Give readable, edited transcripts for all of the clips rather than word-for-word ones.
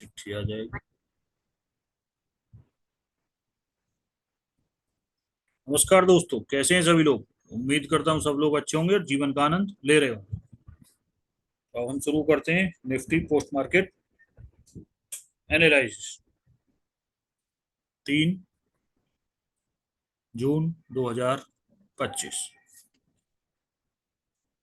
चिट्ठी आ जाएगी। नमस्कार दोस्तों, कैसे हैं सभी लोग। उम्मीद करता हूँ सब लोग अच्छे होंगे और जीवन का आनंद ले रहे होंगे। तो अब हम शुरू करते हैं निफ्टी पोस्ट मार्केट एनालिसिस। 3 जून 2025।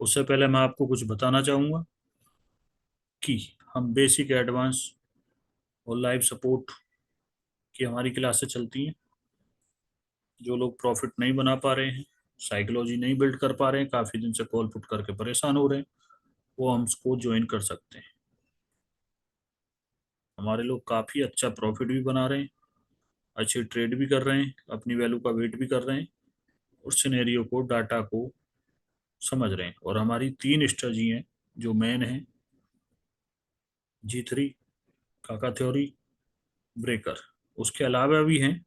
उससे पहले मैं आपको कुछ बताना चाहूंगा कि हम बेसिक, एडवांस और लाइव सपोर्ट की हमारी क्लासें चलती हैं। जो लोग प्रॉफिट नहीं बना पा रहे हैं, साइकोलॉजी नहीं बिल्ड कर पा रहे हैं, काफ़ी दिन से कॉल पुट करके परेशान हो रहे हैं, वो हमको ज्वाइन कर सकते हैं। हमारे लोग काफ़ी अच्छा प्रॉफिट भी बना रहे हैं, अच्छे ट्रेड भी कर रहे हैं, अपनी वैल्यू का वेट भी कर रहे हैं और सिनेरियो को, डाटा को समझ रहे हैं। और हमारी 3 स्ट्रेटजी हैं जो मेन है: G3, काका थ्योरी, ब्रेकर। उसके अलावा भी हैं,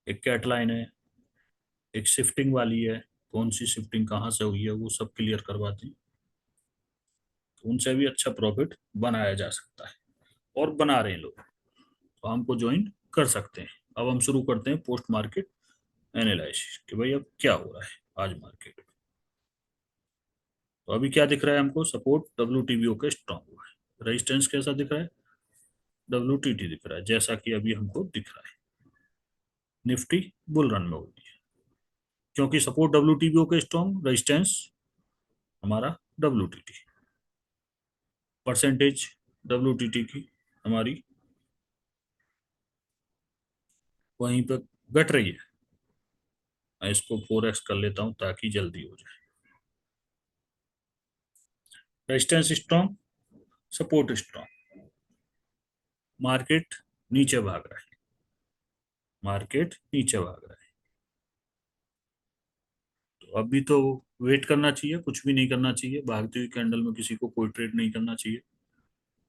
एक कैटलाइन है, एक शिफ्टिंग वाली है। कौन सी शिफ्टिंग कहाँ से हुई है वो सब क्लियर करवाते हैं। तो उनसे भी अच्छा प्रॉफिट बनाया जा सकता है और बना रहे हैं लोग, तो हमको ज्वाइन कर सकते हैं। अब हम शुरू करते हैं पोस्ट मार्केट एनालिसिस कि भाई अब क्या हो रहा है आज मार्केट में। तो अभी क्या दिख रहा है हमको? सपोर्ट WTBO के स्ट्रांग हुआ है। रेजिस्टेंस कैसा दिख रहा है? WTT दिख रहा है, जैसा कि अभी हमको दिख रहा है। निफ्टी बुल रन में होगी क्योंकि सपोर्ट WTBO के स्ट्रांग, रेजिस्टेंस हमारा WTT। परसेंटेज WTT की हमारी वहीं पर घट रही है। मैं इसको 4x कर लेता हूं ताकि जल्दी हो जाए। Resistance strong, support strong. Market नीचे भाग रहा है, मार्केट नीचे भाग रहा है। तो अभी तो वेट करना चाहिए, कुछ भी नहीं करना चाहिए। भागती हुई कैंडल में किसी को कोई ट्रेड नहीं करना चाहिए,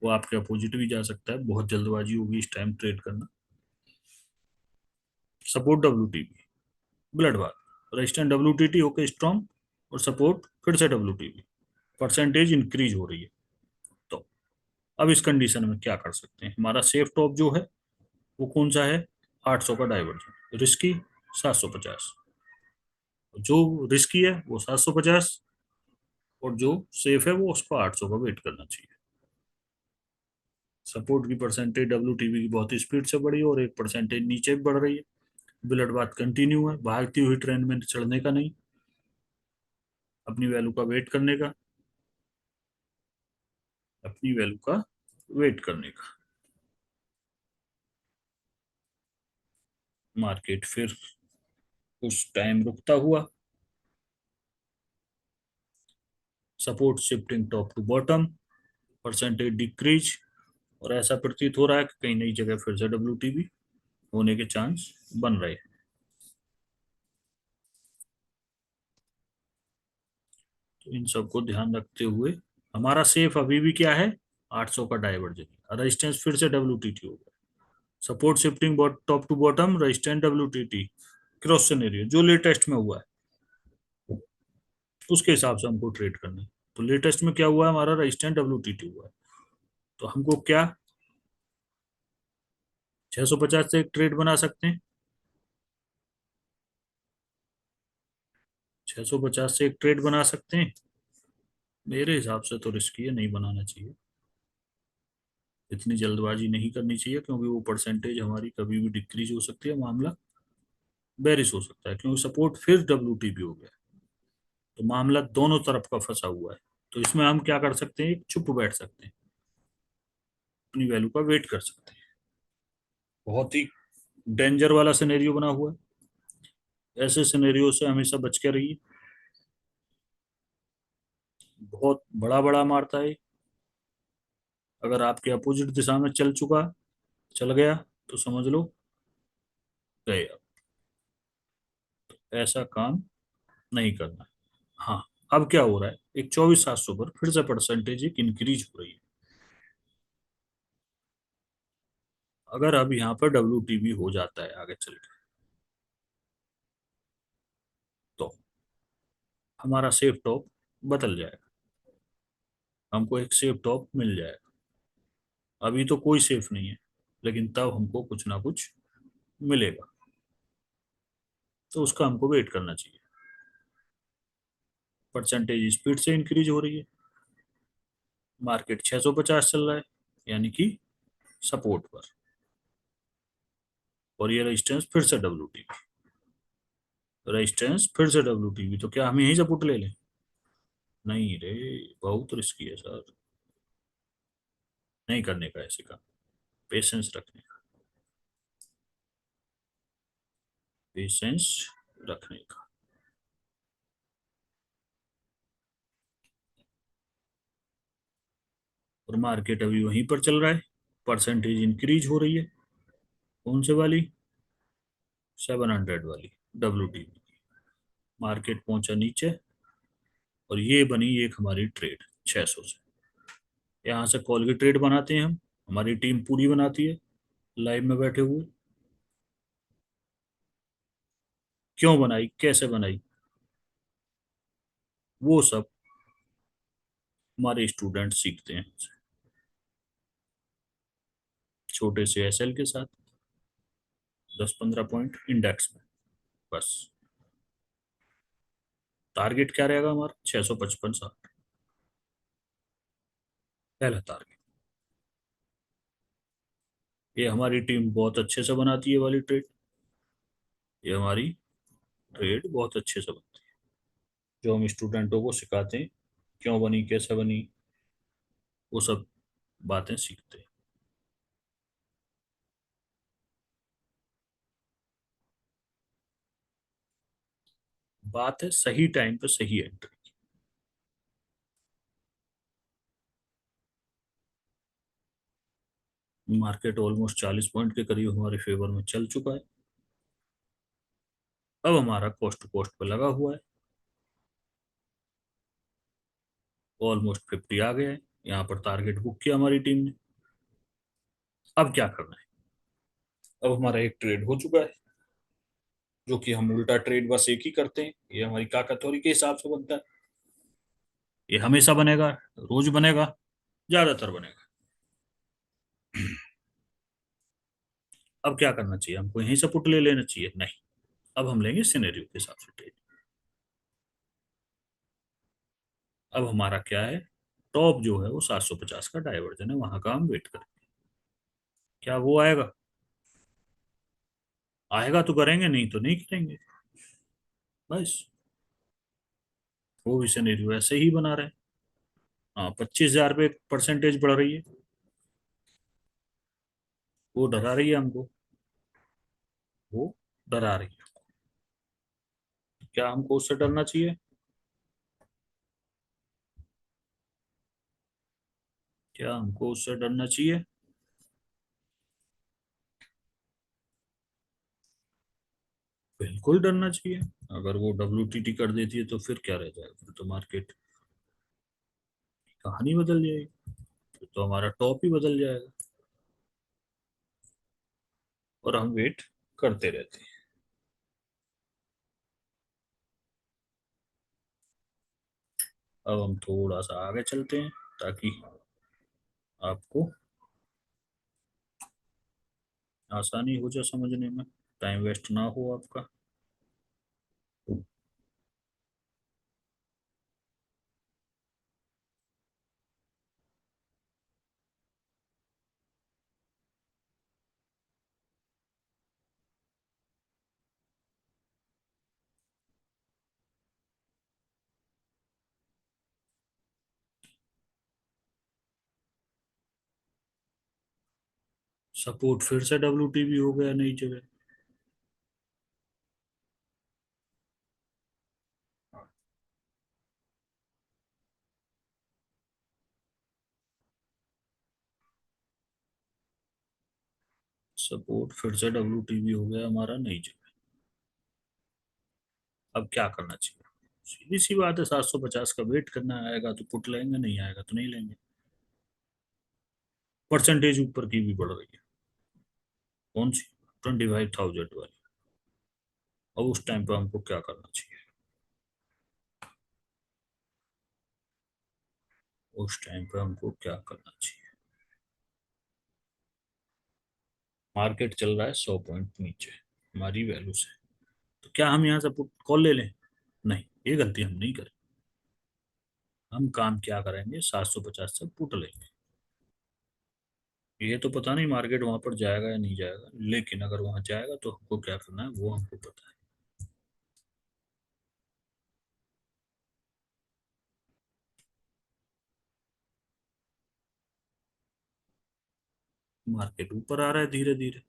वो आपके अपोजिट भी जा सकता है। बहुत जल्दबाजी होगी इस टाइम ट्रेड करना। सपोर्ट WTB, ब्लड बार। रेजिस्टेंस WTT ओके स्ट्रॉन्ग, और सपोर्ट फिर से WTB। परसेंटेज इंक्रीज हो रही है। तो अब इस कंडीशन में क्या कर सकते हैं? हमारा सेफ टॉप जो है वो कौन सा है? 800 का डाइवर्जन। रिस्की 750। जो रिस्की है वो 750, और जो सेफ है वो उसको 800 का वेट करना चाहिए। सपोर्ट की परसेंटेज WTB की बहुत स्पीड से बढ़ी और 1% नीचे भी बढ़ रही है। बुलेट बात कंटिन्यू है, भागती हुई ट्रेंड में चढ़ने का नहीं, अपनी वैल्यू का वेट करने का, अपनी वैल्यू का वेट करने का। मार्केट फिर कुछ टाइम रुकता हुआ, support shifting top to bottom, percentage decrease, और ऐसा प्रतीत हो रहा है कि कहीं नई जगह फिर से WTB होने के चांस बन रहे हैं। तो इन सबको ध्यान रखते हुए हमारा सेफ अभी भी क्या है? 800 का डाइवर्जन। रेजिस्टेंस फिर से WTT हो गया। Support shifting top to bottom, resistance WTT, cross scenario जो लेटेस्ट में हुआ है उसके हिसाब से हमको ट्रेड करना है। तो लेटेस्ट में क्या हुआ है? हमारा रेजिस्टेंस WTT हुआ है। तो हमको क्या 650 से एक ट्रेड बना सकते हैं? 650 से एक ट्रेड बना सकते हैं? मेरे हिसाब से तो रिस्की है, नहीं बनाना चाहिए। इतनी जल्दबाजी नहीं करनी चाहिए क्योंकि वो परसेंटेज हमारी कभी भी डिक्रीज हो सकती है, मामला बेरिश हो सकता है। क्योंकि सपोर्ट फिर WTB हो गया, तो मामला दोनों तरफ का फंसा हुआ है। तो इसमें हम क्या कर सकते हैं? चुप बैठ सकते हैं, अपनी वैल्यू का वेट कर सकते हैं। बहुत ही डेंजर वाला सिनेरियो बना हुआ है। ऐसे सिनेरियो से हमेशा बच के रहिए। बहुत बड़ा बड़ा मारता है। अगर आपके अपोजिट दिशा में चल गया तो समझ लो गए आप। ऐसा काम नहीं करना। हाँ, अब क्या हो रहा है? एक 24,700 पर फिर से परसेंटेज एक इंक्रीज हो रही है। अगर अब यहाँ पर WTB हो जाता है आगे चल के, तो हमारा सेफ टॉप बदल जाएगा, हमको एक सेफ टॉप मिल जाएगा। अभी तो कोई सेफ नहीं है, लेकिन तब हमको कुछ ना कुछ मिलेगा, तो उसका हमको वेट करना चाहिए। परसेंटेज स्पीड से इंक्रीज हो रही है, मार्केट 650 चल रहा है, यानी कि सपोर्ट पर, और ये रेजिस्टेंस फिर से WTB, रेजिस्टेंस फिर से WTB, तो क्या हम यहीं से पुट ले लें? नहीं रे, बहुत रिस्की है सर, नहीं करने का ऐसे काम, पेशेंस रखने का, पेशेंस रखने का। और मार्केट अभी वहीं पर चल रहा है, परसेंटेज इंक्रीज हो रही है। कौन से वाली? 700 वाली WTB। मार्केट पहुंचा नीचे, और ये बनी एक हमारी ट्रेड 600 से। यहाँ से कॉल की ट्रेड बनाते हैं हम, हमारी टीम पूरी बनाती है लाइव में बैठे हुए। क्यों बनाई, कैसे बनाई, वो सब हमारे स्टूडेंट सीखते हैं, छोटे से SL के साथ 10-15 पॉइंट इंडेक्स में, बस। टारगेट क्या रहेगा हमारा? 655-60, पहला टारगेट। ये हमारी टीम बहुत अच्छे से बनाती है वाली ट्रेड, ये हमारी ट्रेड बहुत अच्छे से बनती है, जो हम स्टूडेंटों को सिखाते हैं, क्यों बनी, कैसे बनी, वो सब बातें सीखते हैं। बात है सही टाइम पे सही एंट्री। मार्केट ऑलमोस्ट 40 पॉइंट के करीब हमारे फेवर में चल चुका है। अब हमारा कॉस्ट टू कॉस्ट पे लगा हुआ है, ऑलमोस्ट 50 आ गया है। यहाँ पर टारगेट बुक किया हमारी टीम ने। अब क्या करना है? अब हमारा एक ट्रेड हो चुका है, जो कि हम उल्टा ट्रेड बस एक ही करते हैं, ये हमारी काकातौरी के हिसाब से बनता है। ये हमेशा बनेगा, रोज बनेगा, ज्यादातर बनेगा। अब क्या करना चाहिए हमको? यहीं से पुट ले लेना चाहिए? नहीं, अब हम लेंगे सिनेरियो के हिसाब से ट्रेड। अब हमारा क्या है, टॉप जो है वो 750 का डाइवर्जन है, वहां का हम वेट करें। क्या वो आएगा? आएगा तो करेंगे, नहीं तो नहीं करेंगे, बस। वो भी सिनेरियो ऐसे ही बना रहे हैं। हाँ, 25,000 पे परसेंटेज बढ़ रही है, वो डरा रही है हमको, वो डरा रही है। क्या हमको उससे डरना चाहिए? क्या हमको उससे डरना चाहिए? बिल्कुल डरना चाहिए। अगर वो WTT कर देती है तो फिर क्या रह जाएगा? फिर तो मार्केट की कहानी बदल जाएगी, फिर तो हमारा टॉप ही बदल जाएगा, और हम वेट करते रहते हैं। अब हम थोड़ा सा आगे चलते हैं, ताकि आपको आसानी हो जाए समझने में, टाइम वेस्ट ना हो आपका। सपोर्ट फिर से WTB हो गया नई जगह। सपोर्ट फिर से WTB हो गया हमारा नई जगह। अब क्या करना चाहिए? सीधी सी बात है, 750 का वेट करना, आएगा तो पुट लेंगे, नहीं आएगा तो नहीं लेंगे। परसेंटेज ऊपर की भी बढ़ रही है। कौन सी? 25,000 वाली। अब उस टाइम पे हमको क्या करना चाहिए? उस टाइम पे हमको क्या करना चाहिए? मार्केट चल रहा है 100 पॉइंट नीचे हमारी वैल्यू से। तो क्या हम यहाँ से पुट कॉल ले लें? नहीं, ये गलती हम नहीं करें। हम काम क्या करेंगे, 750 से पुट लेंगे। ये तो पता नहीं मार्केट वहां पर जाएगा या नहीं जाएगा, लेकिन अगर वहां जाएगा तो हमको क्या करना है वो हमको पता है। मार्केट ऊपर आ रहा है धीरे धीरे।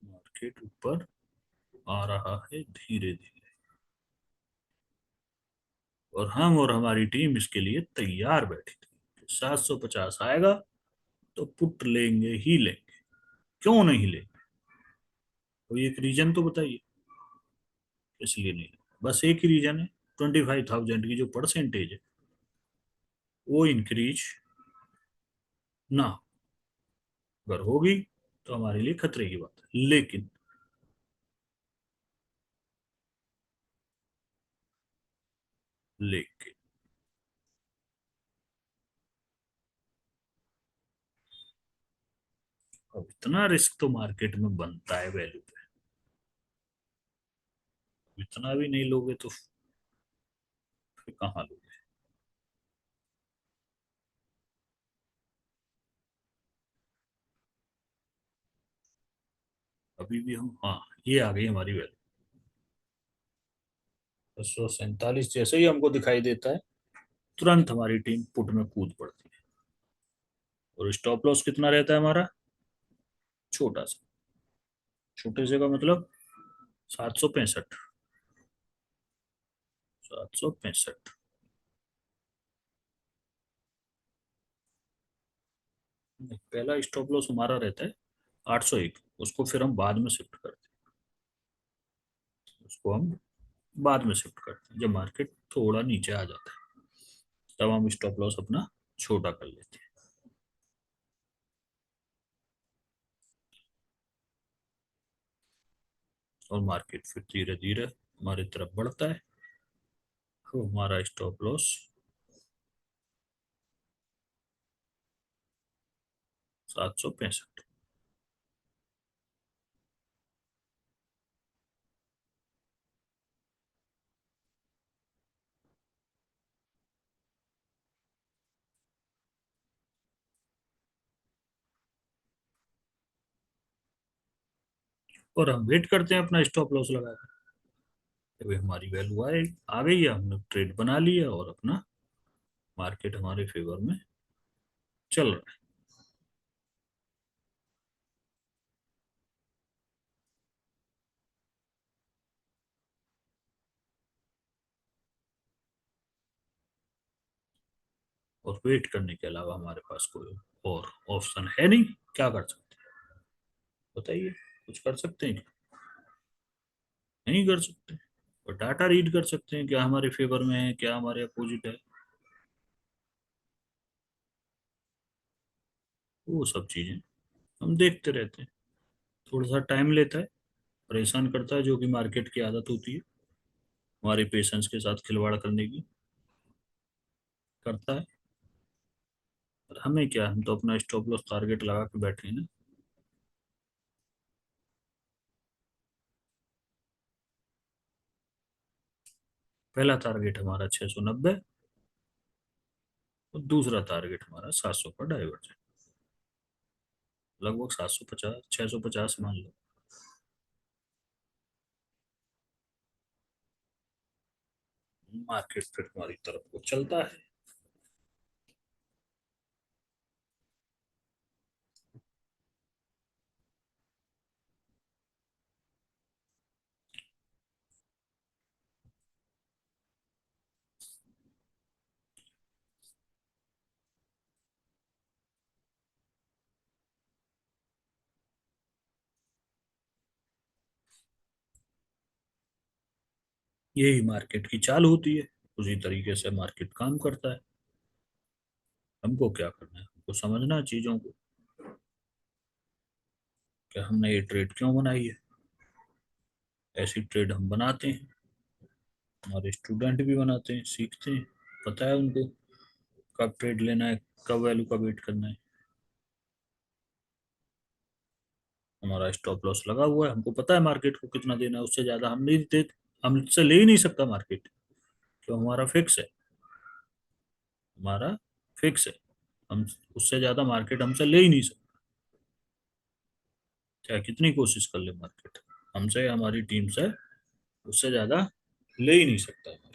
मार्केट ऊपर आ रहा है धीरे धीरे, और हम और हमारी टीम इसके लिए तैयार बैठी थी। 750 आएगा तो पुट लेंगे ही लेंगे, क्यों नहीं लेंगे? कोई एक रीजन तो बताइए इसलिए नहीं लेंगे। बस एक ही रीजन है, 25,000 की जो परसेंटेज है वो इंक्रीज ना हो। अगर होगी तो हमारे लिए खतरे की बात है, लेकिन अब इतना रिस्क तो मार्केट में बनता है वैल्यू पे। इतना भी नहीं लोगे तो फिर कहाँ लोगे? अभी भी हम, हाँ, ये आ गई हमारी वैल्यू। 247 जैसे ही हमको दिखाई देता है तुरंत हमारी टीम पुट में कूद पड़ती है। और स्टॉप लॉस कितना रहता है हमारा? छोटा सा। छोटे से का मतलब 765। 765। पहला स्टॉप लॉस हमारा रहता है 801। उसको फिर हम बाद में शिफ्ट करते हैं, उसको हम बाद में शिफ्ट करते हैं जब मार्केट थोड़ा नीचे आ जाता है, तब हम स्टॉप लॉस अपना छोटा कर लेते हैं। और मार्केट फिर धीरे धीरे हमारी तरफ बढ़ता है, तो हमारा स्टॉप लॉस 765। और हम वेट करते हैं अपना स्टॉप लॉस लगाकर। अभी हमारी वैल्यू आए आ गई है, हमने ट्रेड बना लिया और अपना मार्केट हमारे फेवर में चल रहा है। और वेट करने के अलावा हमारे पास कोई और ऑप्शन है नहीं। क्या कर सकते हैं बताइए? कुछ कर सकते हैं क्या? नहीं कर सकते। और डाटा रीड कर सकते हैं, क्या हमारे फेवर में है क्या हमारे अपोजिट है, वो सब चीजें हम देखते रहते हैं। थोड़ा सा टाइम लेता है, परेशान करता है, जो कि मार्केट की आदत होती है हमारे पेशेंस के साथ खिलवाड़ करने की, करता है। और हमें क्या, हम तो अपना स्टॉप लॉस टारगेट लगा के बैठे हैं ना। पहला टारगेट हमारा 690, और दूसरा टारगेट हमारा 700 का डाइवर्जन। लगभग 750, 650 मान लो। मार्केट फिर हमारी तरफ को चलता है। यही मार्केट की चाल होती है, उसी तरीके से मार्केट काम करता है। हमको क्या करना है, हमको समझना है चीजों को, कि हमने ये ट्रेड क्यों बनाई है। ऐसी ट्रेड हम बनाते हैं, हमारे स्टूडेंट भी बनाते हैं, सीखते हैं। पता है उनको कब ट्रेड लेना है, कब वैल्यू का वेट करना है। हमारा स्टॉप लॉस लगा हुआ है, हमको पता है मार्केट को कितना देना है, उससे ज्यादा हम नहीं दे, हमसे ले ही नहीं सकता मार्केट, क्यों, हमारा फिक्स है, हमारा फिक्स है, हम उससे ज्यादा मार्केट हमसे ले ही नहीं सकता, चाहे कितनी कोशिश कर ले मार्केट, हमसे, हमारी टीम से उससे ज्यादा ले ही नहीं सकता है मार्केट।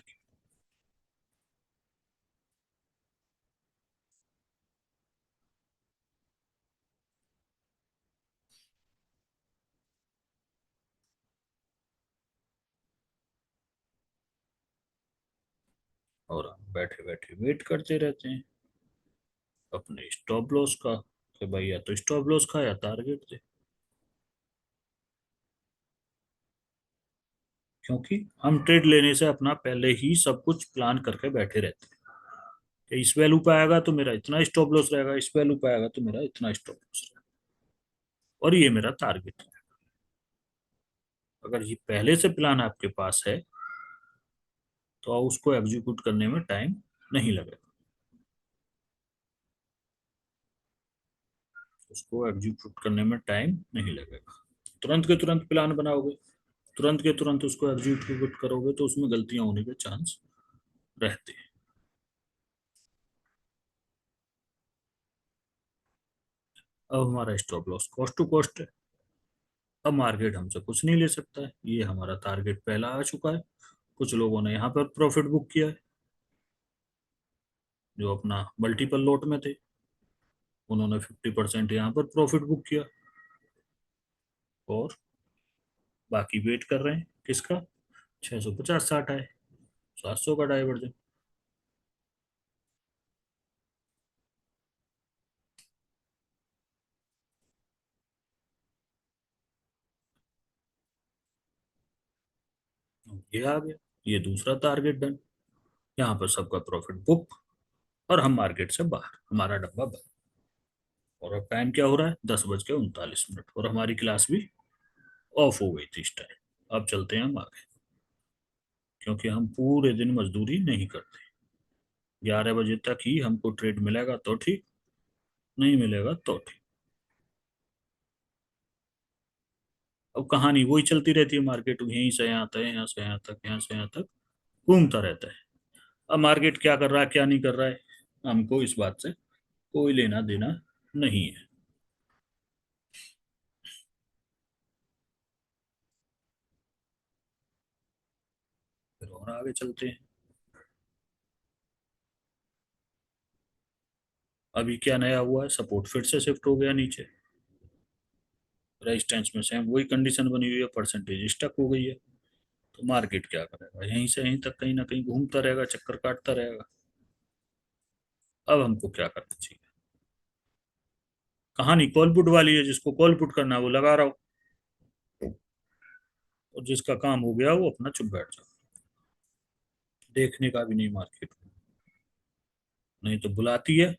और हम बैठे बैठे वेट करते रहते हैं अपने स्टॉप लॉस का, कि भाई या तो स्टॉप लॉस का या टारगेट दे, क्योंकि हम ट्रेड लेने से अपना पहले ही सब कुछ प्लान करके बैठे रहते हैं कि इस वैल्यू पे आएगा तो मेरा इतना स्टॉप लॉस रहेगा, इस वैल्यू पे आएगा तो मेरा इतना स्टॉप लॉस रहेगा, और ये मेरा टारगेट है। अगर ये पहले से प्लान आपके पास है तो उसको एग्जीक्यूट करने में टाइम नहीं लगेगा, उसको एग्जीक्यूट करने में टाइम नहीं लगेगा, तुरंत के तुरंत प्लान बनाओगे, तुरंत के तुरंत उसको एग्जीक्यूट करोगे तो उसमें गलतियां होने के चांस रहते हैं। अब हमारा stop loss cost to cost है, अब मार्केट हमसे कुछ नहीं ले सकता है, ये हमारा टारगेट पहला आ चुका है, कुछ लोगों ने यहाँ पर प्रॉफिट बुक किया है जो अपना मल्टीपल लॉट में थे, उन्होंने 50% यहाँ पर प्रॉफिट बुक किया, और बाकी वेट कर रहे हैं किसका, 650 60 आए, 700 का डाइवर्जन। ये आ गया, ये दूसरा टारगेट डन, यहाँ पर सबका प्रॉफिट बुक, और हम मार्केट से बाहर, हमारा डब्बा बंद। और अब टाइम क्या हो रहा है, 10:39 और हमारी क्लास भी ऑफ हो गई थी इस टाइम। अब चलते हैं हम आगे, क्योंकि हम पूरे दिन मजदूरी नहीं करते, 11 बजे तक ही हमको ट्रेड मिलेगा तो ठीक, नहीं मिलेगा तो ठीक। अब कहानी वही चलती रहती है, मार्केट यहीं से यहाँ तक, यहाँ से यहाँ तक, यहाँ से यहाँ तक घूमता रहता है। अब मार्केट क्या कर रहा है क्या नहीं कर रहा है, हमको इस बात से कोई लेना देना नहीं है। फिर और आगे चलते हैं, अभी क्या नया हुआ है, सपोर्ट फिर से शिफ्ट हो गया नीचे, रेजिस्टेंस में सेम वही कंडीशन बनी हुई है, परसेंटेज स्टक हो गई है, तो मार्केट क्या करेगा, यहीं से यहीं तक कहीं ना कहीं घूमता रहेगा, चक्कर काटता रहेगा। अब हमको क्या करना चाहिए, कहानी कॉल पुट वाली है, जिसको कॉल पुट करना है वो लगा रहा हो, और जिसका काम हो गया वो अपना चुप बैठ जाओ, देखने का भी नहीं मार्केट को, नहीं तो बुलाती है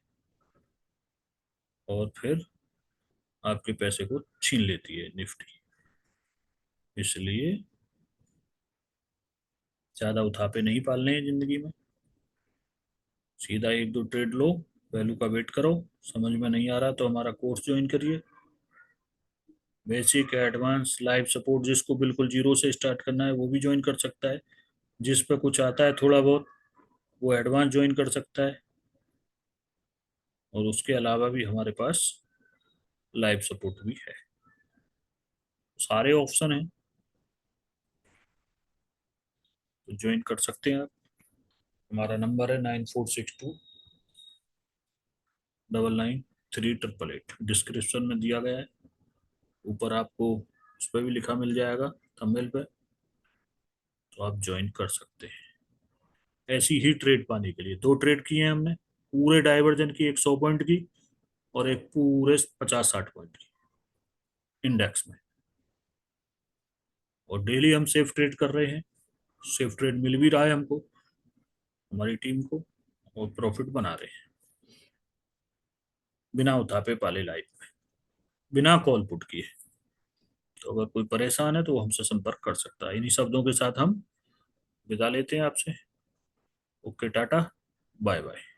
और फिर आपके पैसे को छीन लेती है निफ्टी। इसलिए ज्यादा उठापे नहीं पालने हैं जिंदगी में, सीधा एक दो ट्रेड लो, वैल्यू का वेट करो, समझ में नहीं आ रहा तो हमारा कोर्स ज्वाइन करिए, बेसिक एडवांस लाइव सपोर्ट, जिसको बिल्कुल जीरो से स्टार्ट करना है वो भी ज्वाइन कर सकता है, जिस पे कुछ आता है थोड़ा बहुत वो एडवांस ज्वाइन कर सकता है, और उसके अलावा भी हमारे पास लाइव सपोर्ट भी है, सारे ऑप्शन हैं, तो ज्वाइन कर सकते हैं आप। हमारा नंबर है 9462999388, डिस्क्रिप्शन में दिया गया है, ऊपर आपको उस पर भी लिखा मिल जाएगा थंबनेल पे, तो आप ज्वाइन कर सकते हैं। ऐसी ही ट्रेड पाने के लिए दो ट्रेड किए हैं हमने, पूरे डाइवर्जन की, एक 100 पॉइंट की और एक पूरे 50 60 पॉइंट की इंडेक्स में, और डेली हम सेफ ट्रेड कर रहे हैं, सेफ ट्रेड मिल भी रहा है हमको, हमारी टीम को, और प्रॉफिट बना रहे हैं बिना उठापे पाले लाइफ में, बिना कॉल पुट किए। तो अगर कोई परेशान है तो वो हमसे संपर्क कर सकता है। इन्हीं शब्दों के साथ हम विदा लेते हैं आपसे। Okay, tata, bye bye.